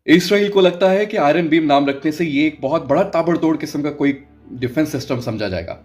Israel को लगता है कि आयरन बीम नाम रखने से ये एक बहुत बड़ा ताबड़तोड़ किस्म का कोई डिफेंस सिस्टम समझा जाएगा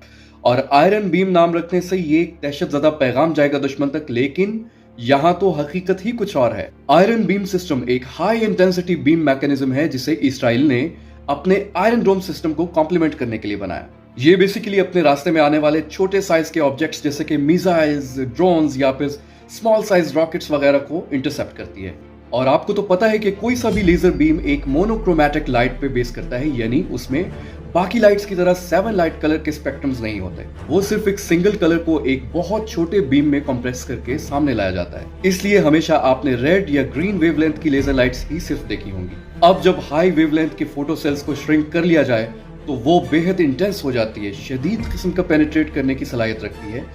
और आयरन बीम नाम रखने से ये एक दहशतजदा पैगाम जाएगा दुश्मन तक। लेकिन यहां तो हकीकत ही कुछ और है। आयरन बीम सिस्टम एक हाई इंटेंसिटी बीम मैकेनिज्म है जिसे इसराइल ने अपने आयरन डोम सिस्टम को कॉम्प्लीमेंट करने के लिए बनाया। ये बेसिकली अपने रास्ते में आने वाले छोटे साइज के ऑब्जेक्ट्स जैसे कि मिसाइल्स, ड्रोन्स या फिर स्मॉल साइज रॉकेट्स वगैरह को इंटरसेप्ट करती है। और आपको तो पता है कि कोई सा भी लेजर बीम एक मोनोक्रोमैटिक लाइट पे बेस करता है, यानी उसमें बाकी लाइट्स की तरह 7 लाइट कलर के स्पेक्ट्रम्स नहीं होते। वो सिर्फ एक सिंगल कलर को एक बहुत छोटे बीम में कंप्रेस करके सामने लाया जाता है। इसलिए हमेशा आपने रेड या ग्रीन वेवलेंथ की लेजर लाइट्स ही सिर्फ देखी होंगी। अब जब हाई वेवलेंथ के फोटो सेल्स को श्रिंक कर लिया जाए तो वो बेहद इंटेंस हो जाती है, शदीद किस्म का पेनिट्रेट करने की सलाहियत रखती है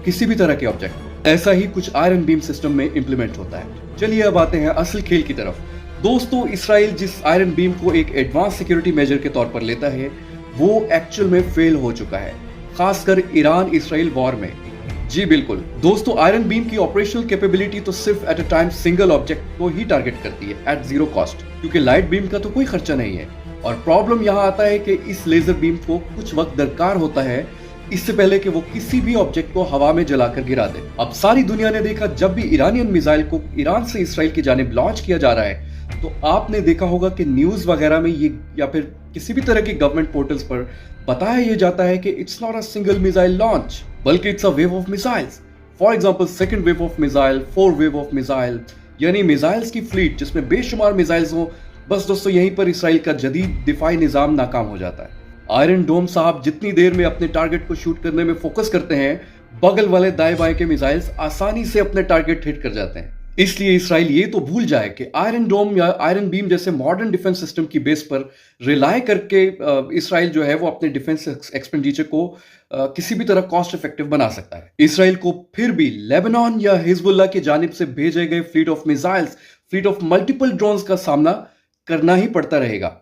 किसी भी तरह के ऑब्जेक्ट। ऐसा ही कुछ आयरन बीम सिस्टम में इंप्लीमेंट होता है। चलिए अब आते हैं असल खेल की तरफ। दोस्तों, इसराइल जिस आयरन बीम को एक एडवांस सिक्योरिटी मेजर के तौर पर लेता है वो एक्चुअल में फेल हो चुका है, खासकर ईरान इसराइल वॉर में। जी बिल्कुल दोस्तों, आयरन बीम की ऑपरेशनल कैपेबिलिटी तो सिर्फ at a time single object को ही टारगेट करती है एट जीरो कॉस्ट, क्योंकि लाइट बीम का तो कोई खर्चा नहीं है। और प्रॉब्लम यहां आता है कि इस लेजर बीम को कुछ वक्त दरकार होता है इससे पहले कि वो किसी भी ऑब्जेक्ट को हवा में जलाकर गिरा दे। अब सारी दुनिया ने देखा जब भी ईरानियन मिसाइल को ईरान से इसराइल की जानिब लॉन्च किया जा रहा है तो आपने देखा होगा कि न्यूज वगैरह में ये या फिर किसी भी तरह की गवर्नमेंट पोर्टल्स पर बताया ये जाता है कि it's not a single missile launch, बल्कि it's a wave of missiles. For example second wave of missile, four wave of missile, यानी मिसाइल्स की फ्लीट जिसमें बेशुमार मिसाइल्स हो। बस दोस्तों, यहीं पर इसराइल का जदीद दिफाई निजाम नाकाम हो जाता है। आयरन डोम साहब जितनी देर में अपने टारगेट को शूट करने में फोकस करते हैं, बगल वाले दाएं बाएं के मिसाइल्स आसानी से अपने टारगेट हिट कर जाते हैं। इसलिए इसराइल ये तो भूल जाए कि आयरन डोम या आयरन बीम जैसे मॉडर्न डिफेंस सिस्टम की बेस पर रिलाय करके इसराइल जो है वो अपने डिफेंस एक्सपेंडिचर को किसी भी तरह कॉस्ट इफेक्टिव बना सकता है। इसराइल को फिर भी लेबनान या हिजबुल्लाह की जानिब से भेजे गए fleet of missiles, fleet of multiple drones का सामना करना ही पड़ता रहेगा।